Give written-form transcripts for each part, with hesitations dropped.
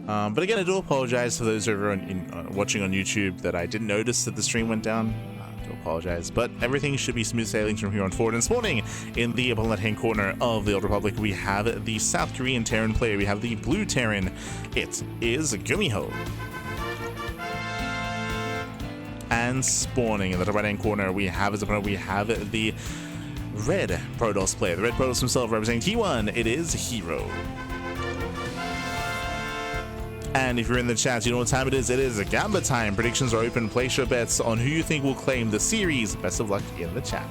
But again, I do apologize for those over watching on YouTube that I didn't notice that the stream went down. I do apologize, but everything should be smooth sailing from here on forward. And this morning, in the upper left-hand corner of the Old Republic, we have the South Korean Terran player. We have the blue Terran. It is GuMiho. And spawning in the right-hand corner, we have his opponent. We have the red Protoss player, the red Protoss himself representing T1. It is herO. And if you're in the chat, you know what time it is. It is a Gamba time. Predictions are open. Place your bets on who you think will claim the series. Best of luck in the chat.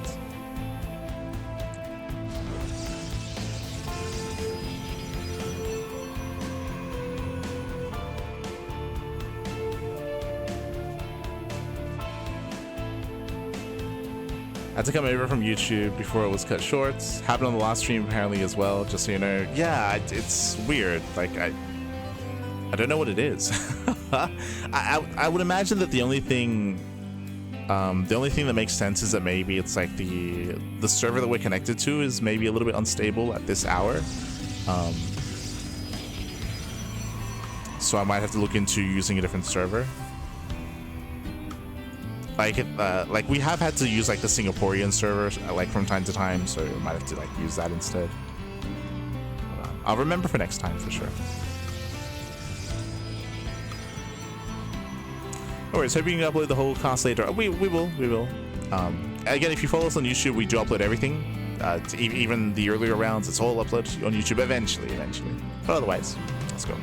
I had to come over from YouTube before it was cut short. Happened on the last stream apparently as well, just so you know. Yeah, it's weird. Like, I don't know what it is. I would imagine that the only thing that makes sense is that maybe it's like the server that we're connected to is maybe a little bit unstable at this hour. So I might have to look into using a different server. Like we have had to use like the Singaporean server like from time to time, so I might have to like use that instead. But, I'll remember for next time for sure. Alright, so hoping you can upload the whole cast later. We will. Again, if you follow us on YouTube, we do upload everything. Even the earlier rounds, it's all uploaded on YouTube eventually. But otherwise, let's go.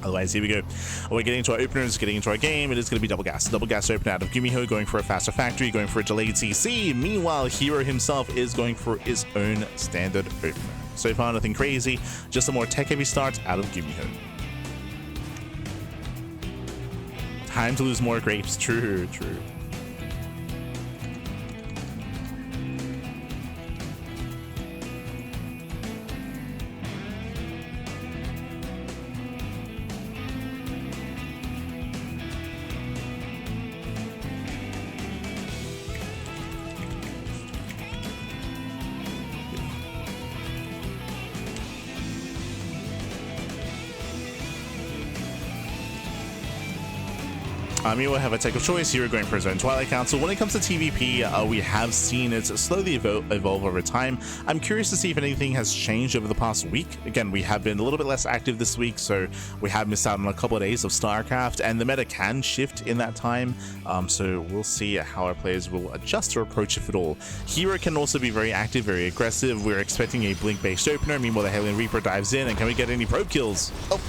Otherwise, here we go. We're getting into our openers, getting into our game. It is going to be double gas. Double gas open out of GuMiho, going for a faster factory, going for a delayed CC. Meanwhile, herO himself is going for his own standard opener. So far, nothing crazy, just a more tech-heavy start out of GuMiho. Time to lose more grapes. True. You will have a tech of choice here, going for his own Twilight Council. When it comes to TVP, we have seen it slowly evolve over time. I'm curious to see if anything has changed over the past week. Again, we have been a little bit less active this week, so we have missed out on a couple of days of StarCraft, and the meta can shift in that time. So we'll see how our players will adjust or approach, if at all. herO can also be very active, very aggressive. We're expecting a blink-based opener. Meanwhile, the Hellion Reaper dives in, and can we get any probe kills? Oh!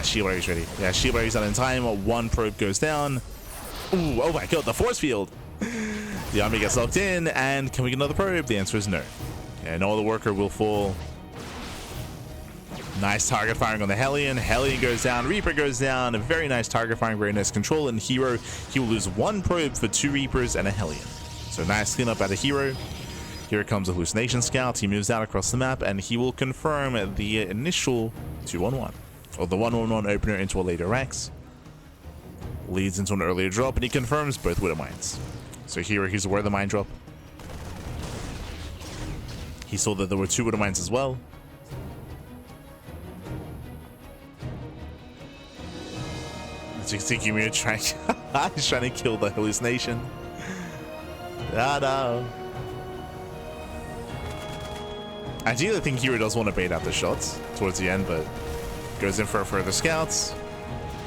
Shield Barrier's ready. Yeah, Shield Barrier's done in time. One probe goes down. Ooh, oh my god, the force field. The army gets locked in, and can we get another probe? The answer is no. And no other worker will fall. Nice target firing on the Hellion. Hellion goes down, Reaper goes down. A very nice target firing, very nice control. And herO, he will lose one probe for 2 Reapers and a Hellion. So nice cleanup out of herO. Here comes a Hallucination Scout. He moves out across the map, and he will confirm the initial 2-1-1. Or the 1-1-1 opener into a later Rex. Leads into an earlier drop, and he confirms both Widow Mines. So here he's aware of the mine drop. He saw that there were 2 Widow Mines as well. As you can see, GuMiho he's trying to kill the hallucination. No. I do think herO does want to bait out the shots towards the end, but goes in for further scouts.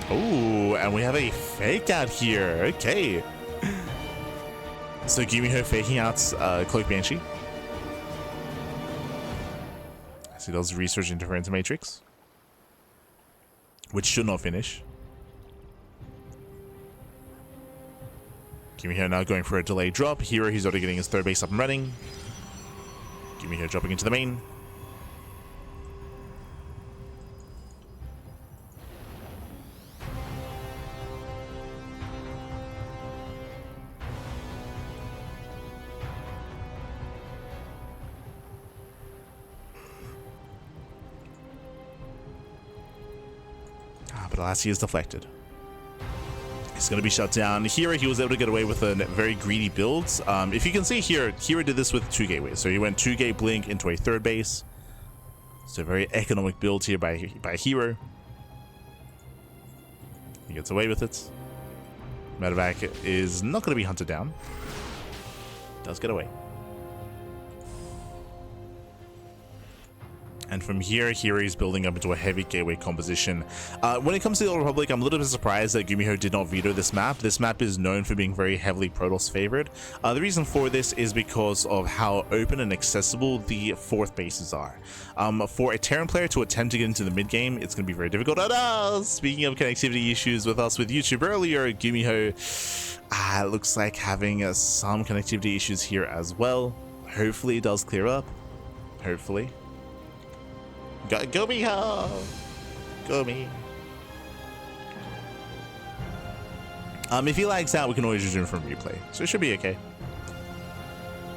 Oh, and we have a fake out here. Okay. So GuMiho faking out Cloak Banshee. As he does research interference matrix, which should not finish. GuMiho now going for a delayed drop. herO, he's already getting his 3rd base up and running. GuMiho dropping into the main. But alas, he is deflected. He's going to be shut down. Here, he was able to get away with a very greedy build. If you can see here, herO did this with 2 gateways. So he went 2 gate blink into a 3rd base. So a very economic build here by herO. He gets away with it. Medevac is not going to be hunted down. Does get away. And from here, herO is building up into a heavy gateway composition. When it comes to the Old Republic, I'm a little bit surprised that GuMiho did not veto this map. This map is known for being very heavily Protoss favored. The reason for this is because of how open and accessible the fourth bases are. For a Terran player to attempt to get into the mid game, it's going to be very difficult. Oh, no! Speaking of connectivity issues with us with YouTube earlier, GuMiho looks like having some connectivity issues here as well. Hopefully it does clear up. Hopefully. GuMiho! Go me. If he lags out, we can always resume from replay. So it should be okay.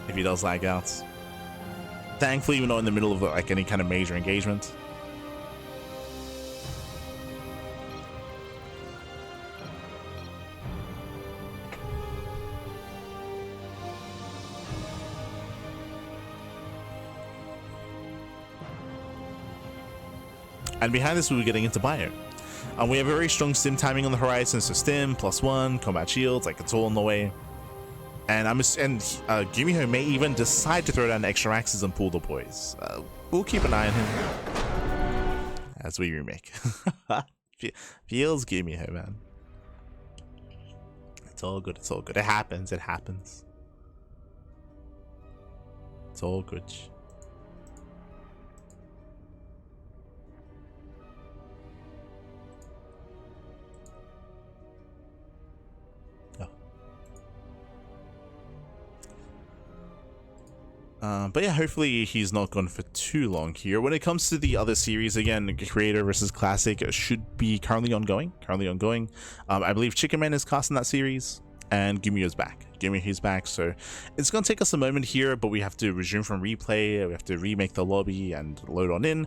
If he does lag out. Thankfully, we're not in the middle of like any kind of major engagement. And behind this, we were getting into bio. We have a very strong stim timing on the horizon, so stim, +1, combat shields, like it's all on the way. And GuMiho may even decide to throw down extra axes and pull the boys. We'll keep an eye on him as we remake. Feels GuMiho, man. It's all good, it's all good. It happens, it happens. It's all good. But yeah, hopefully he's not gone for too long here. When it comes to the other series, again, Creator versus Classic should be currently ongoing. I believe Chicken Man is casting that series, and GuMiho's back. GuMiho's back, so it's going to take us a moment here, but we have to resume from replay. We have to remake the lobby and load on in.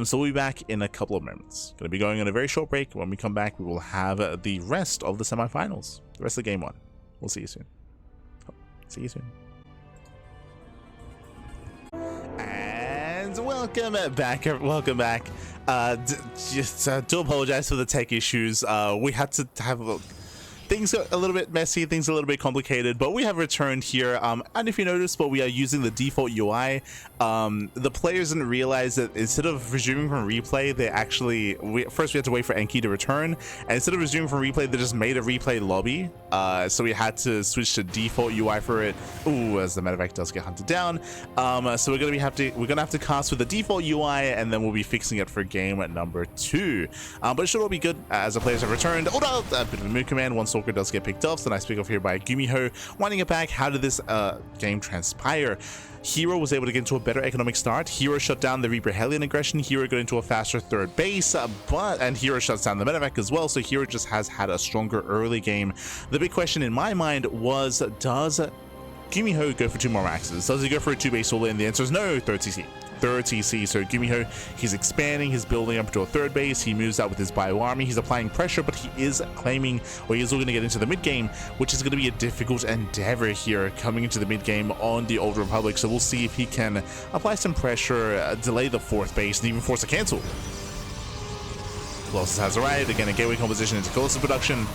So we'll be back in a couple of moments. Going to be going on a very short break. When we come back, we will have the rest of the semifinals, the rest of game one. We'll see you soon. See you soon. And welcome back. Just do apologize for the tech issues. We had to have things got a little bit messy, things a little bit complicated, but we have returned here. And if you notice, but we are using the default UI. The players didn't realize that instead of resuming from replay, they actually first we had to wait for Enki to return, and instead of resuming from replay, they just made a replay lobby. So we had to switch to default UI for it. Ooh, as the medevac does get hunted down. So we're gonna have to cast with the default UI, and then we'll be fixing it for game number 2. But it should all be good as the players have returned. Oh no, a bit of a move command. One Stalker does get picked off, so nice pick off here by GuMiho. Winding it back, how did this game transpire? herO was able to get into a better economic start. herO shut down the Reaper Hellion aggression. herO got into a faster third base, and herO shuts down the medevac as well, so herO just has had a stronger early game. The big question in my mind was, does GuMiho go for 2 more maxes? Does he go for a 2-base all in? The answer is no. Third CC. So GuMiho, he's expanding, he's building up to a third base. He moves out with his bio army. He's applying pressure, but he is claiming, or he is going to get into the mid game, which is going to be a difficult endeavor here coming into the mid game on the Old Republic. So we'll see if he can apply some pressure, delay the fourth base, and even force a cancel. Colossus has arrived. Again, a gateway composition into Colossus production.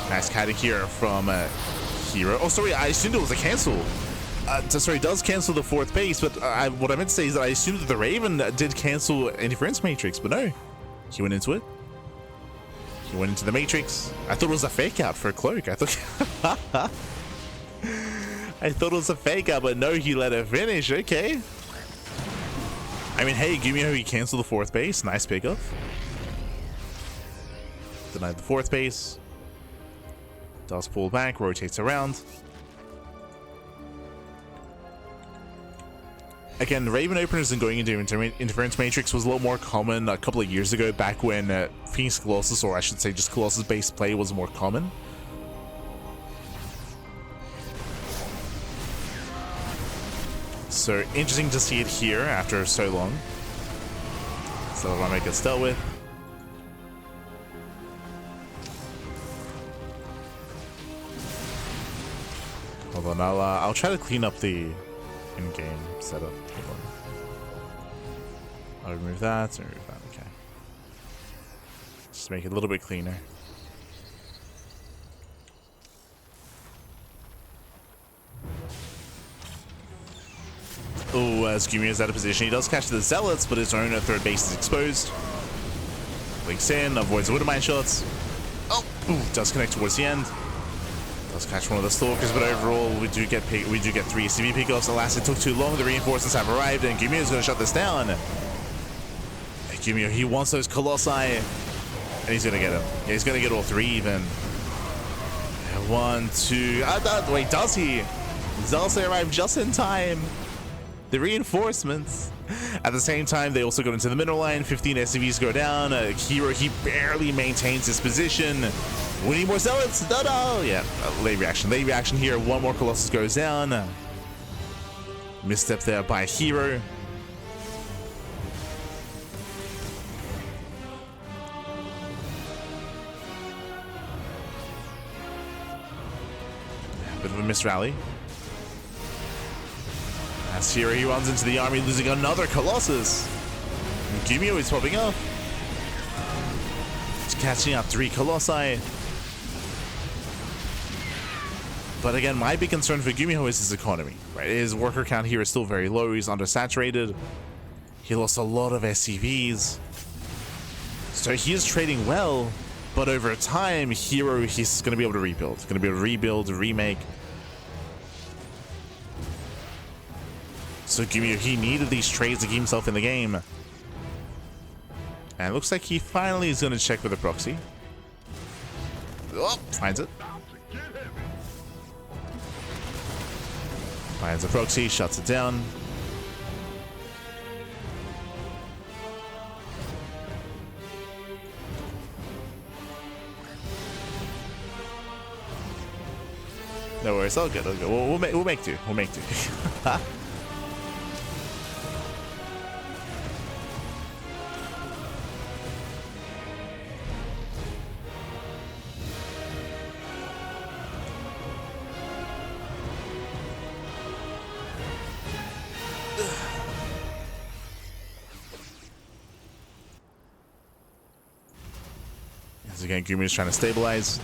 Nice kiting here from herO. Oh, sorry, I assumed it was a cancel. Sorry, does cancel the fourth base, but what I meant to say is that I assumed that the Raven did cancel Interference Matrix, but no. He went into it. He went into the Matrix. I thought it was a fake out for a cloak. I thought it was a fake out, but no, he let it finish. Okay. I mean, hey, GuMiho, he canceled the fourth base. Nice pickup. Denied the fourth base. Does pull back, rotates around. Again, the Raven openers and going into Interference Matrix was a little more common a couple of years ago, back when Phoenix Colossus, or I should say just Colossus-based play, was more common. So, interesting to see it here after so long. So, Ramek gets dealt with. Hold on, I'll try to clean up the in-game setup. Hold on. I'll remove that, okay. Just make it a little bit cleaner. Oh, as GuMiho is out of position, he does catch the Zealots, but his own third base is exposed. Links in, avoids the Widowmine shots. Oh, ooh, does connect towards the end. Does catch one of the Stalkers, but overall we do get 3 CV pickoffs. Alas, it took too long. The reinforcements have arrived, and GuMiho is going to shut this down. GuMiho, he wants those Colossi, and he's going to get them. Yeah, he's going to get all 3 even. 1, 2. Wait, does he? Zalse arrived just in time. The reinforcements. At the same time, they also got into the mineral line. 15 SCVs go down. herO, he barely maintains his position. We need more Zealots. No. Yeah, late reaction. Late reaction here. 1 more Colossus goes down. Misstep there by herO. Bit of a missed rally. As herO, he runs into the army, losing another Colossus. And GuMiho is popping up. He's catching up 3 Colossi. But again, my big concern for GuMiho is his economy. Right? His worker count here is still very low. He's undersaturated. He lost a lot of SCVs. So he is trading well. But over time, herO, he's going to be able to rebuild. He's going to be able to rebuild, remake. So GuMiho, he needed these trades to keep himself in the game. And it looks like he finally is going to check with a proxy. Oh, finds it. Finds a proxy, shuts it down. No worries, all good, all good. We'll make do. We'll make do. As again, GuMiho is trying to stabilize.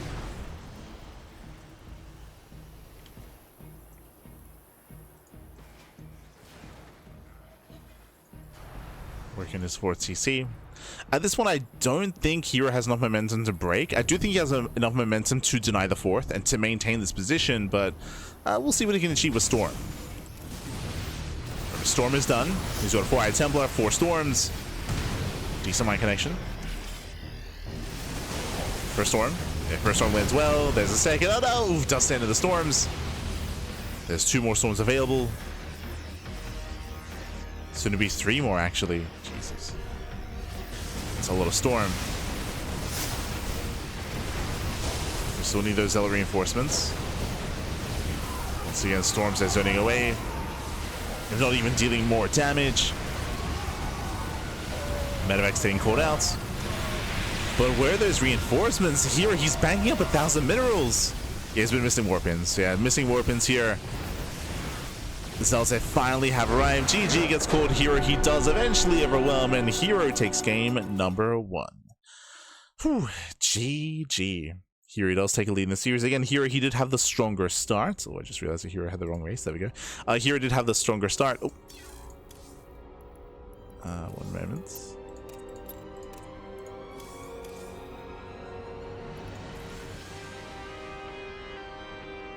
Working his 4th CC. At this one, I don't think herO has enough momentum to break. I do think he has enough momentum to deny the 4th and to maintain this position, but we'll see what he can achieve with Storm. Storm is done. He's got a 4-eyed Templar, 4 Storms. Decent line connection. First Storm. Yeah, first Storm lands well. There's a second. Oh no! Dust into the Storms. There's 2 more Storms available. Soon to be 3 more, actually. Jesus. That's a lot of Storm. We still need those Zealot reinforcements. Once again, Storms are zoning away. They're not even dealing more damage. Medevac staying called out. But where are those reinforcements? Here, he's banking up 1,000 minerals. Yeah, he's been missing warpins. Yeah, missing warpins here. The Zealots finally have arrived. GG gets called. herO, he does eventually overwhelm, and herO takes game number 1. Whew, GG. herO does take a lead in the series. Again, herO, he did have the stronger start. Oh, I just realized that herO had the wrong race. There we go. herO did have the stronger start. Oh. 1 moment.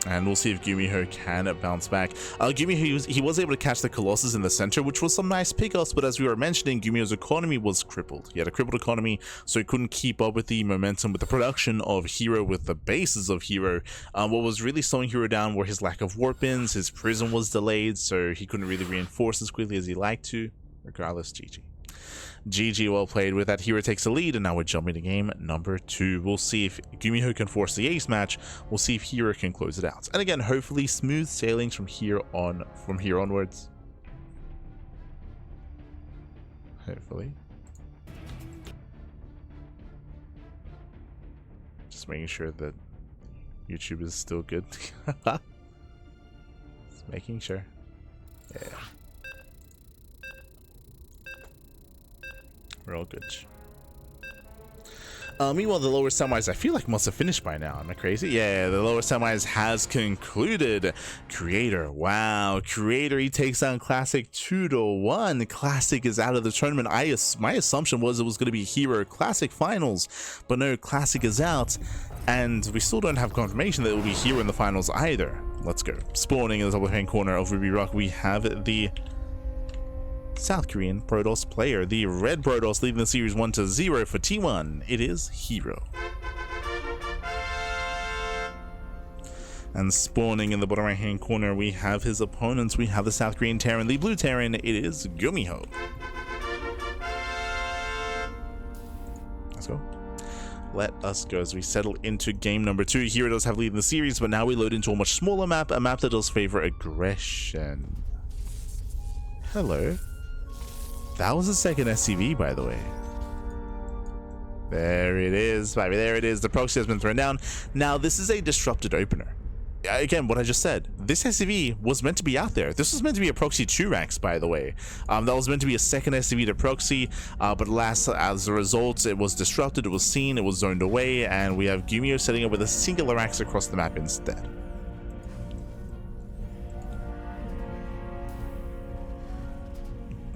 And we'll see if GuMiho can bounce back. GuMiho, he was able to catch the Colossus in the center, which was some nice pickups, but as we were mentioning, GuMiho's economy was crippled. He had a crippled economy, so he couldn't keep up with the momentum, with the production of herO, with the bases of herO. What was really slowing herO down were his lack of warpins, his prison was delayed, so he couldn't really reinforce as quickly as he liked to. Regardless, GG. GG, well played. With that, herO takes the lead, and now we're jumping to game number 2. We'll see if GuMiho can force the ace match. We'll see if herO can close it out. And again, hopefully smooth sailings from here onwards. Hopefully. Just making sure that YouTube is still good. Just making sure. Yeah. We're all good. Meanwhile, the lower semis, I feel like must have finished by now. Am I crazy? Yeah, the lower semis has concluded. Creator, wow. Creator, he takes down Classic 2-1. Classic is out of the tournament. My assumption was it was going to be herO Classic finals, but no, Classic is out. And we still don't have confirmation that it will be herO in the finals either. Let's go. Spawning in the top left-hand corner of Ruby Rock, we have the South Korean Protoss player, the red Protoss, leading the series 1-0 for T1. It is herO. And spawning in the bottom right hand corner, we have his opponents. We have the South Korean Terran, the blue Terran. It is GuMiho. Let's go. Let us go as we settle into game number 2. herO does have lead in the series, but now we load into a much smaller map, a map that does favor aggression. Hello. That was the second SCV, by the way. There it is, baby. There it is. The proxy has been thrown down. Now, this is a disrupted opener. Again, what I just said. This SCV was meant to be out there. This was meant to be a proxy 2-Rax, by the way. That was meant to be a second SCV to proxy, but as a result, it was disrupted, it was seen, it was zoned away, and we have GuMiho setting up with a singular Rax across the map instead.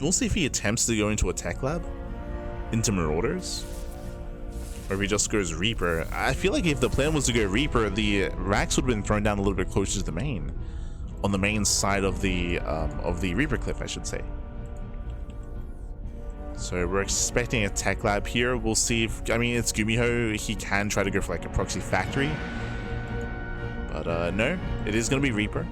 We'll see if he attempts to go into a tech lab, into Marauders, or if he just goes Reaper. I feel like if the plan was to go Reaper, the Rax would have been thrown down a little bit closer to the main, on the main side of the Reaper cliff, I should say. So we're expecting a tech lab here. We'll see if, I mean, it's GuMiho. He can try to go for like a proxy factory, but no, it is going to be Reaper.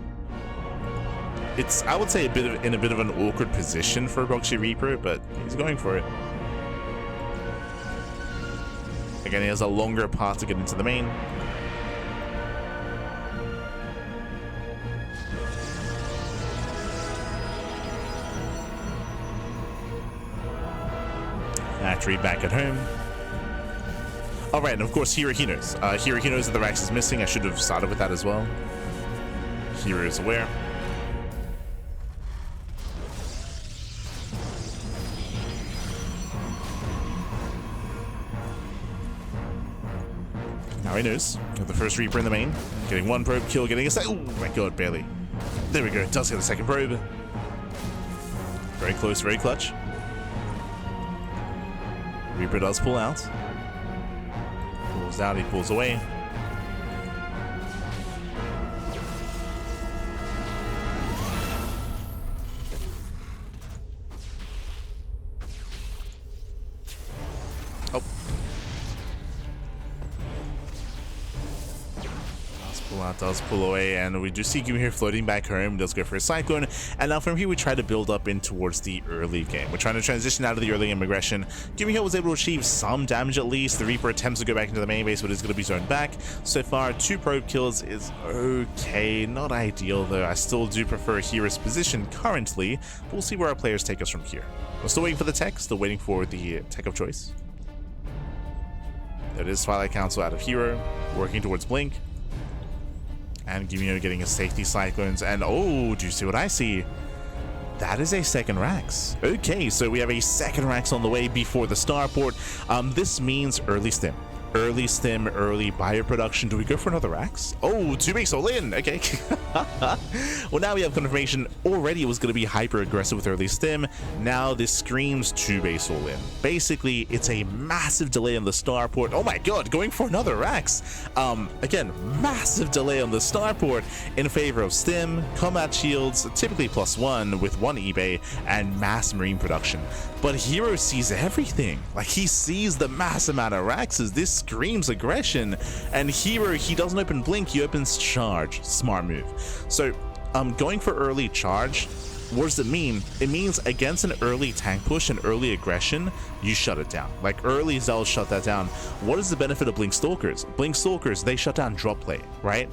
It's, I would say, in a bit of an awkward position for proxy Reaper, but he's going for it. Again, he has a longer path to get into the main. Factory back at home. Alright, and of course herO he knows. herO he knows that the Rax is missing. I should have started with that as well. herO is aware. Now he knows. Got the first Reaper in the main. Getting one probe kill, getting a second. Oh my god, barely. There we go. Does get a second probe. Very close, very clutch. Reaper does pull out. Pulls out, he pulls away. Oh. Does pull away, and we do see GuMiho floating back home. Does go for a Cyclone, and now from here we try to build up in towards the early game. We're trying to transition out of the early game aggression. GuMiho was able to achieve some damage at least. The Reaper attempts to go back into the main base, but is going to be zoned back. So far, 2 probe kills is okay. Not ideal though. I still do prefer herO's position currently. We'll see where our players take us from here. We're still waiting for the tech, still waiting for the tech of choice. That is Twilight Council out of herO, working towards Blink. And GuMiho getting his safety Cyclones, and oh, do you see what I see? That is a second Rax. Okay, so we have a second Rax on the way before the starport. This means early stim. Early stim, early bioproduction. Do we go for another Rax? Oh, 2 base all in. Okay. Well, now we have confirmation. Already it was going to be hyper aggressive with early stim. Now this screams 2 base all in. Basically, it's a massive delay on the starport. Oh my god, going for another Rax. Again, massive delay on the starport in favor of stim, combat shields, typically +1 with 1 eBay, and mass marine production. But herO sees everything. Like, he sees the mass amount of Raxes. This screams aggression, and herO, he doesn't open Blink, he opens Charge. Smart move. So going for early Charge, what does it mean? It means against an early tank push and early aggression, you shut it down. Like, early Zels shut that down. What is the benefit of Blink Stalkers? Blink Stalkers, they shut down drop play, right?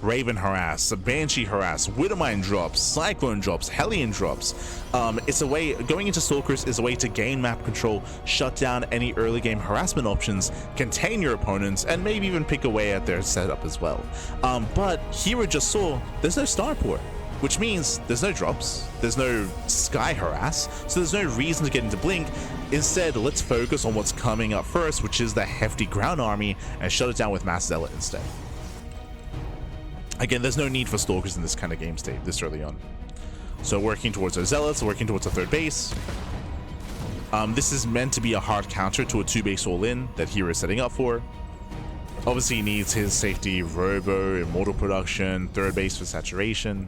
Raven harass, Banshee harass, Widowmine drops, Cyclone drops, Hellion drops. It's a way, going into Stalkers is a way to gain map control, shut down any early game harassment options, contain your opponents, and maybe even pick away at their setup as well. But herO just saw there's no starport. which means there's no drops, there's no sky harass, so there's no reason to get into blink. Instead, let's focus on what's coming up first, which is the hefty ground army, and shut it down with mass zealot instead. Again, there's no need for stalkers in this kind of game state this early on. So working towards our zealots, working towards a third base. This is meant to be a hard counter to a 2-base all-in that herO is setting up for. Obviously, he needs his safety robo, immortal production, third base for saturation.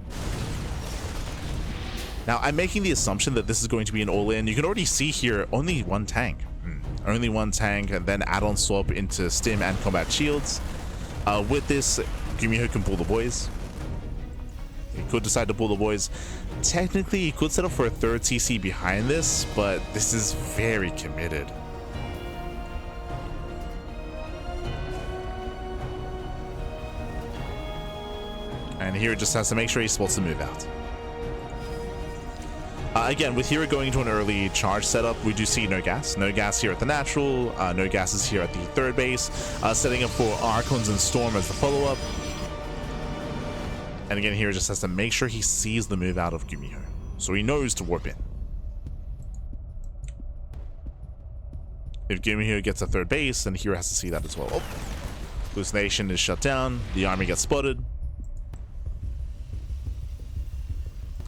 Now, I'm making the assumption that this is going to be an all-in. You can already see here only one tank. Only one tank, and then add-on swap into stim and combat shields. With this, GuMiho can pull the boys. He could decide to pull the boys. Technically, he could set up for a third CC behind this, but this is very committed. And herO just has to make sure he spots the move out. Again, with herO going into an early charge setup, we do see no gas. No gas here at the natural, no gases here at the third base, setting up for Archons and Storm as the follow-up. And again, herO just has to make sure he sees the move out of GuMiho, so he knows to warp in. If GuMiho gets a third base, then herO has to see that as well. Oh, hallucination is shut down, the army gets spotted.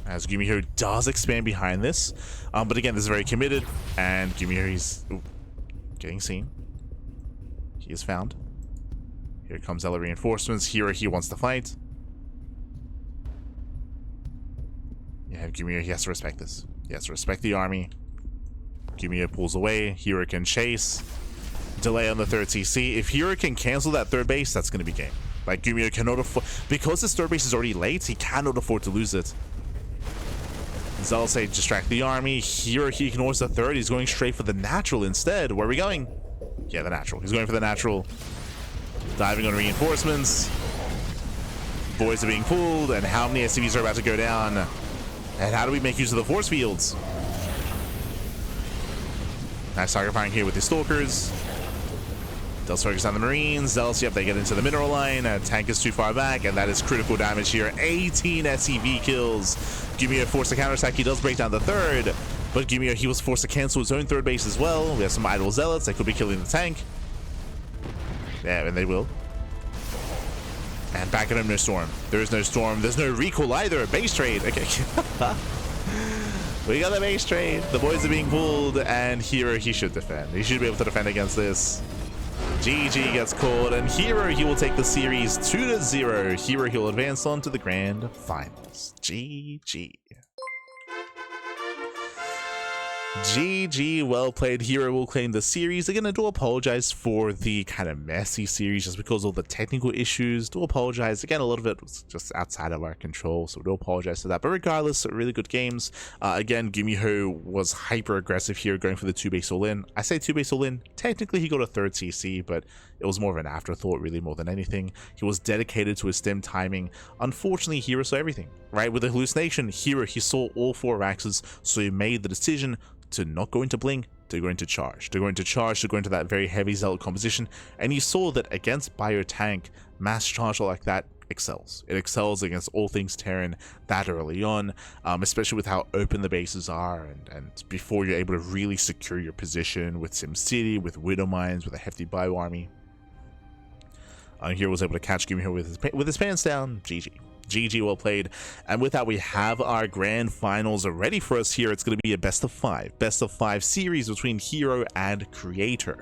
As GuMiho does expand behind this, but again, this is very committed, and GuMiho is getting seen. He is found. Here comes Zealot reinforcements. herO, he wants to fight. Yeah, GuMiho, he has to respect this. He has to respect the army. GuMiho pulls away. herO can chase. Delay on the third CC. If herO can cancel that third base, that's going to be game. Like, GuMiho cannot afford... Because his third base is already late, he cannot afford to lose it. Zealots say distract the army. herO, he ignores the third. He's going straight for the natural instead. Where are we going? Yeah, the natural. He's going for the natural. Diving on reinforcements. Boys are being pulled, and how many SCVs are about to go down? And how do we make use of the force fields? Nice target firing here with the stalkers. Does focus on the Marines. Zealots, yep, they get into the mineral line. Tank is too far back, and that is critical damage here. 18 SCV kills. GuMiho forced to counterattack. He does break down the third, but GuMiho, he was forced to cancel his own third base as well. We have some idle zealots. They could be killing the tank. Yeah, and they will. And back at him, no storm. There is no storm. There's no recall either. Base trade. Okay. We got the base trade. The boys are being pulled, and herO, he should defend. He should be able to defend against this. GG gets called, and herO, he will take the series 2-0. herO, he'll advance on to the grand finals. GG. GG, well played. herO will claim the series. Again, I do apologize for the kind of messy series just because of the technical issues. Do apologize. Again, a little bit was just outside of our control, so we do apologize for that. But regardless, really good games. Again, GuMiho was hyper aggressive here, going for the 2-base all-in. I say 2-base all-in. Technically, he got a third CC, but it was more of an afterthought, really, more than anything. He was dedicated to his stim timing. Unfortunately, herO saw everything, right? With the hallucination, herO, he saw all 4 axes, so he made the decision to not go into blink, to go into charge, to go into that very heavy zealot composition. And you saw that against bio tank, mass charge like that excels. It excels against all things Terran that early on, especially with how open the bases are, and before you're able to really secure your position with SimCity, with Widow Mines, with a hefty bio army. herO was able to catch GuMiho with his pants down. GG. GG, well played. And with that, we have our grand finals ready for us here. It's going to be a best of 5 series between herO and Creator.